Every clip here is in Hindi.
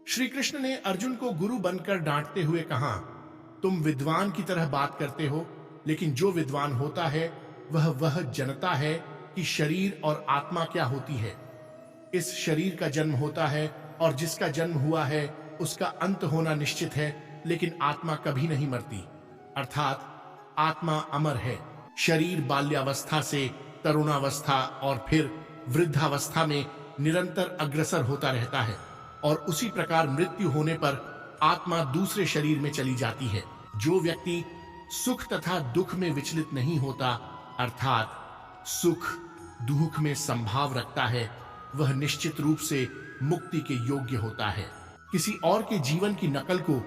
श्री कृष्ण ने अर्जुन को गुरु बनकर डांटते हुए कहा, तुम विद्वान की तरह बात करते हो, लेकिन जो विद्वान होता है वह जनता है कि शरीर और आत्मा क्या होती है। इस शरीर का जन्म होता है और जिसका जन्म हुआ है उसका अंत होना निश्चित है, लेकिन आत्मा कभी नहीं मरती, अर्थात आत्मा अमर है। शरीर बाल्यावस्था से तरुणावस्था और फिर वृद्धावस्था में निरंतर अग्रसर होता रहता है और उसी प्रकार मृत्यु होने पर आत्मा दूसरे शरीर में चली जाती है। जो व्यक्ति सुख तथा दुख में विचलित नहीं होता, अर्थात सुख दुख में संभाव रखता है, वह निश्चित रूप से मुक्ति के योग्य होता है। किसी और के जीवन की नकल को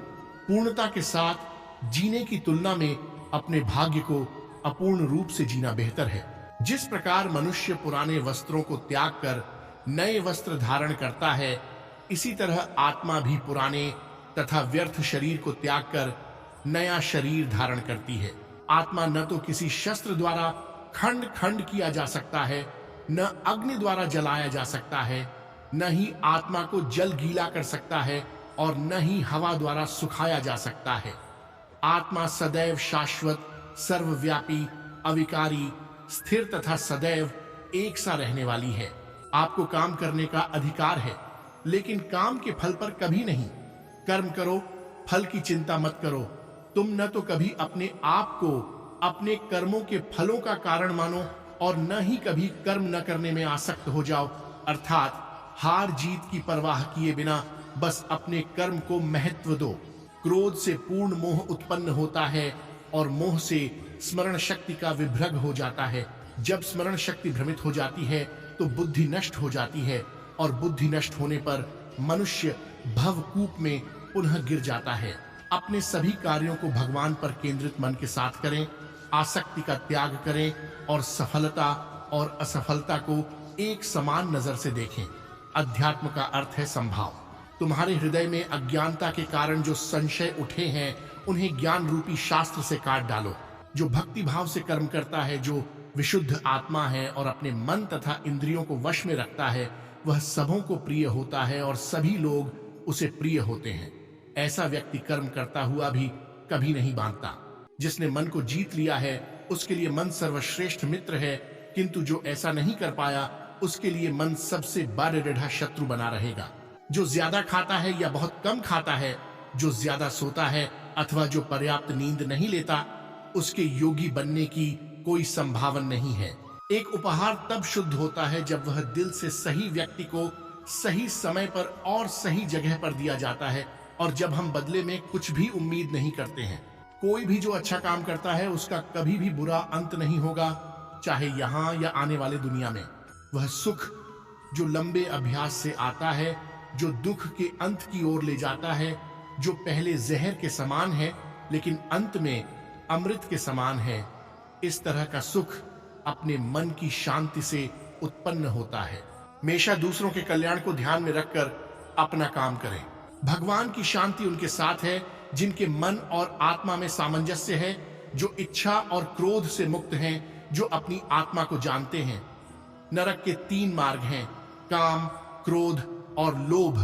पूर्णता के साथ जीने की तुलना में अपने भाग्य को अपूर्ण रूप से जीना बेहतर है। जिस प्रकार मनुष्य पुराने वस्त्रों को त्याग कर नए वस्त्र धारण करता है, इसी तरह आत्मा भी पुराने तथा व्यर्थ शरीर को त्याग कर नया शरीर धारण करती है। आत्मा न तो किसी शस्त्र द्वारा खंड खंड किया जा सकता है, न अग्नि द्वारा जलाया जा सकता है, न ही आत्मा को जल गीला कर सकता है और न ही हवा द्वारा सुखाया जा सकता है। आत्मा सदैव शाश्वत, सर्वव्यापी, अविकारी, स्थिर तथा सदैव एक सा रहने वाली है। आपको काम करने का अधिकार है, लेकिन काम के फल पर कभी नहीं। कर्म करो, फल की चिंता मत करो। तुम न तो कभी अपने आप को अपने कर्मों के फलों का कारण मानो और न ही कभी कर्म न करने में आसक्त हो जाओ, अर्थात हार जीत की परवाह किए बिना बस अपने कर्म को महत्व दो। क्रोध से पूर्ण मोह उत्पन्न होता है और मोह से स्मरण शक्ति का विभ्रग हो जाता है। जब स्मरण शक्ति भ्रमित हो जाती है तो बुद्धि नष्ट हो जाती है और बुद्धि नष्ट होने पर मनुष्य भवकूप में पुनः गिर जाता है। अपने सभी कार्यों को भगवान पर केंद्रित मन के साथ करें, आसक्ति का त्याग करें और सफलता और असफलता को एक समान नजर से देखें। अध्यात्म का अर्थ है संभाव। तुम्हारे हृदय में अज्ञानता के कारण जो संशय उठे हैं, उन्हें ज्ञान रूपी शास्त्र से काट डालो। जो भक्ति भाव से कर्म करता है, जो विशुद्ध आत्मा है और अपने मन तथा इंद्रियों को वश में रखता है, वह सबों को प्रिय होता है और सभी लोग उसे प्रिय होते हैं। ऐसा व्यक्ति कर्म करता हुआ भी कभी नहीं बांधता। जिसने मन को जीत लिया है उसके लिए मन सर्वश्रेष्ठ मित्र है, किंतु जो ऐसा नहीं कर पाया उसके लिए मन सबसे बारहरा शत्रु बना रहेगा। जो ज्यादा खाता है या बहुत कम खाता है, जो ज्यादा सोता है अथवा जो पर्याप्त नींद नहीं लेता, उसके योगी बनने की कोई संभावना नहीं है। एक उपहार तब शुद्ध होता है जब वह दिल से सही व्यक्ति को सही समय पर और सही जगह पर दिया जाता है और जब हम बदले में कुछ भी उम्मीद नहीं करते हैं। कोई भी जो अच्छा काम करता है उसका कभी भी बुरा अंत नहीं होगा, चाहे यहाँ या आने वाले दुनिया में। वह सुख जो लंबे अभ्यास से आता है, जो दुख के अंत की ओर ले जाता है, जो पहले जहर के समान है लेकिन अंत में अमृत के समान है, इस तरह का सुख अपने मन की शांति से उत्पन्न होता है। हमेशा दूसरों के कल्याण को ध्यान में रखकर अपना काम करें। भगवान की शांति उनके साथ है जिनके मन और आत्मा में सामंजस्य है, जो इच्छा और क्रोध से मुक्त हैं, जो अपनी आत्मा को जानते हैं। नरक के 3 मार्ग हैं, काम, क्रोध और लोभ।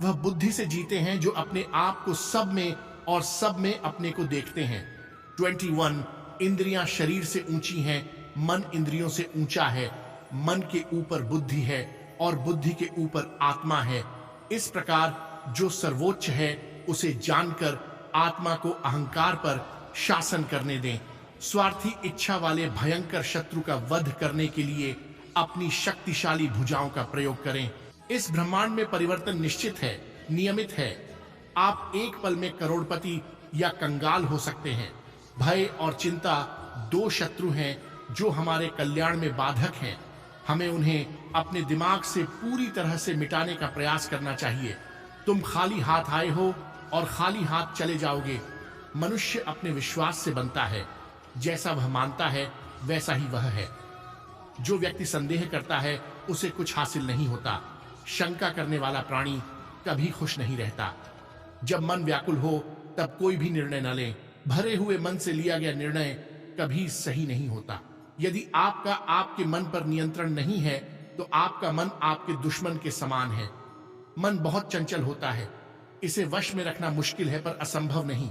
वह बुद्धि से जीते हैं जो अपने आप को सब में और सब में अपने को देखते हैं। 21 इंद्रियां शरीर से ऊंची हैं, मन इंद्रियों से ऊंचा है। मन के ऊपर बुद्धि है और बुद्धि के ऊपर आत्मा है। इस प्रकार जो सर्वोच्च है उसे जानकर आत्मा को अहंकार पर शासन करने दें। स्वार्थी इच्छा वाले भयंकर शत्रु का वध करने के लिए अपनी शक्तिशाली भुजाओं का प्रयोग करें। इस ब्रह्मांड में परिवर्तन निश्चित है, नियमित है। आप एक पल में करोड़पति या कंगाल हो सकते हैं। भय और चिंता 2 शत्रु हैं जो हमारे कल्याण में बाधक हैं। हमें उन्हें अपने दिमाग से पूरी तरह से मिटाने का प्रयास करना चाहिए। तुम खाली हाथ आए हो और खाली हाथ चले जाओगे। मनुष्य अपने विश्वास से बनता है, जैसा वह मानता है वैसा ही वह है। जो व्यक्ति संदेह करता है उसे कुछ हासिल नहीं होता। शंका करने वाला प्राणी कभी खुश नहीं रहता। जब मन व्याकुल हो तब कोई भी निर्णय न लें। भरे हुए मन से लिया गया निर्णय कभी सही नहीं होता। यदि आपका आपके मन पर नियंत्रण नहीं है तो आपका मन आपके दुश्मन के समान है। मन बहुत चंचल होता है, इसे वश में रखना मुश्किल है पर असंभव नहीं।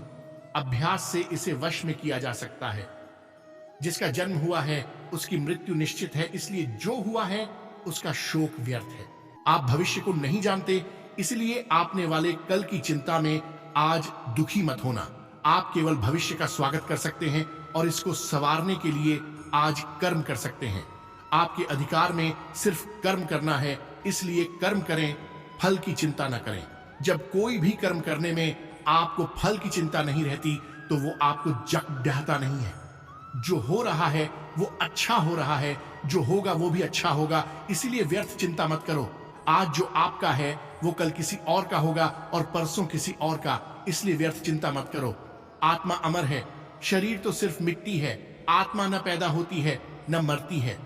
अभ्यास से इसे वश में किया जा सकता है। जिसका जन्म हुआ है उसकी मृत्यु निश्चित है, इसलिए जो हुआ है उसका शोक व्यर्थ है। आप भविष्य को नहीं जानते, इसलिए आपने वाले कल की चिंता में आज दुखी मत होना। आप केवल भविष्य का स्वागत कर सकते हैं और इसको संवारने के लिए आज कर्म कर सकते हैं। आपके अधिकार में सिर्फ कर्म करना है, इसलिए कर्म करें, फल की चिंता न करें। जब कोई भी कर्म करने में आपको फल की चिंता नहीं रहती तो वो आपको जगडहता नहीं है। जो हो रहा है वो अच्छा हो रहा है, जो होगा वो भी अच्छा होगा, इसीलिए व्यर्थ चिंता मत करो। आज जो आपका है वो कल किसी और का होगा और परसों किसी और का, इसलिए व्यर्थ चिंता मत करो। आत्मा अमर है, शरीर तो सिर्फ मिट्टी है। आत्मा न पैदा होती है न मरती है।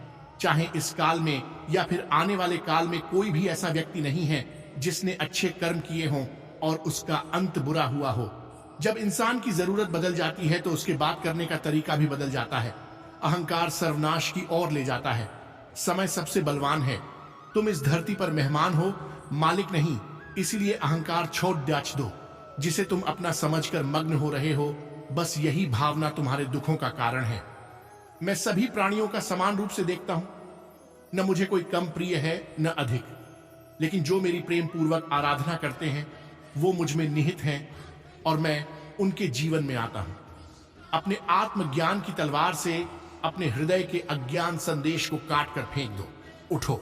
चाहे इस काल में या फिर आने वाले काल में कोई भी ऐसा व्यक्ति नहीं है जिसने अच्छे कर्म किए हों और उसका अंत बुरा हुआ हो। जब इंसान की जरूरत बदल जाती है तो उसके बात करने का तरीका भी बदल जाता है। अहंकार सर्वनाश की ओर ले जाता है। समय सबसे बलवान है। तुम इस धरती पर मेहमान हो, मालिक नहीं, इसीलिए अहंकार छोड़ त्याच दो। जिसे तुम अपना समझकर मग्न हो रहे हो, बस यही भावना तुम्हारे दुखों का कारण है। मैं सभी प्राणियों का समान रूप से देखता हूं, न मुझे कोई कम प्रिय है न अधिक, लेकिन जो मेरी प्रेम पूर्वक आराधना करते हैं वो मुझ में निहित हैं और मैं उनके जीवन में आता हूं। अपने आत्मज्ञान की तलवार से अपने हृदय के अज्ञान संदेश को काट कर फेंक दो। उठो,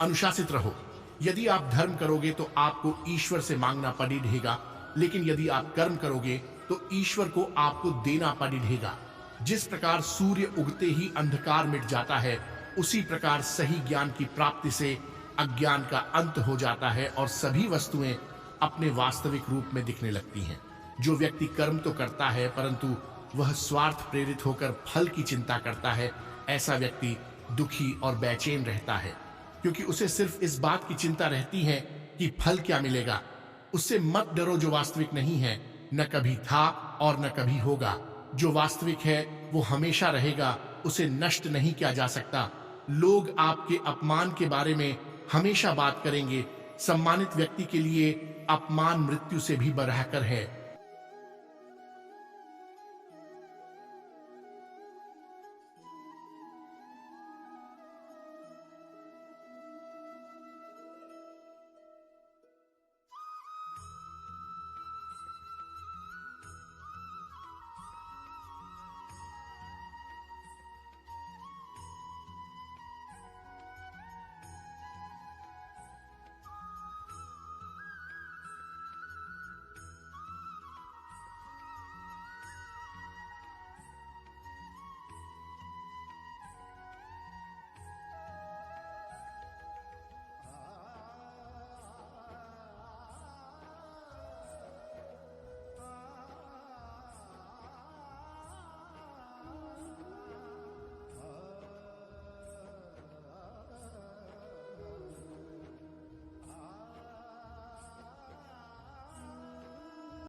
अनुशासित रहो। यदि आप धर्म करोगे तो आपको ईश्वर से मांगना पड़ी रहेगा, लेकिन यदि आप कर्म करोगे तो ईश्वर को आपको देना पड़ी रहेगा। जिस प्रकार सूर्य उगते ही अंधकार मिट जाता है, उसी प्रकार सही ज्ञान की प्राप्ति से अज्ञान का अंत हो जाता है और सभी वस्तुएं अपने वास्तविक रूप में दिखने लगती हैं। जो व्यक्ति कर्म तो करता है परंतु वह स्वार्थ प्रेरित होकर फल की चिंता करता है, ऐसा व्यक्ति दुखी और बेचैन रहता है, क्योंकि उसे सिर्फ इस बात की चिंता रहती है कि फल क्या मिलेगा। उससे मत डरो जो वास्तविक नहीं है, न कभी था और न कभी होगा। जो वास्तविक है वो हमेशा रहेगा, उसे नष्ट नहीं किया जा सकता। लोग आपके अपमान के बारे में हमेशा बात करेंगे। सम्मानित व्यक्ति के लिए अपमान मृत्यु से भी बढ़कर है।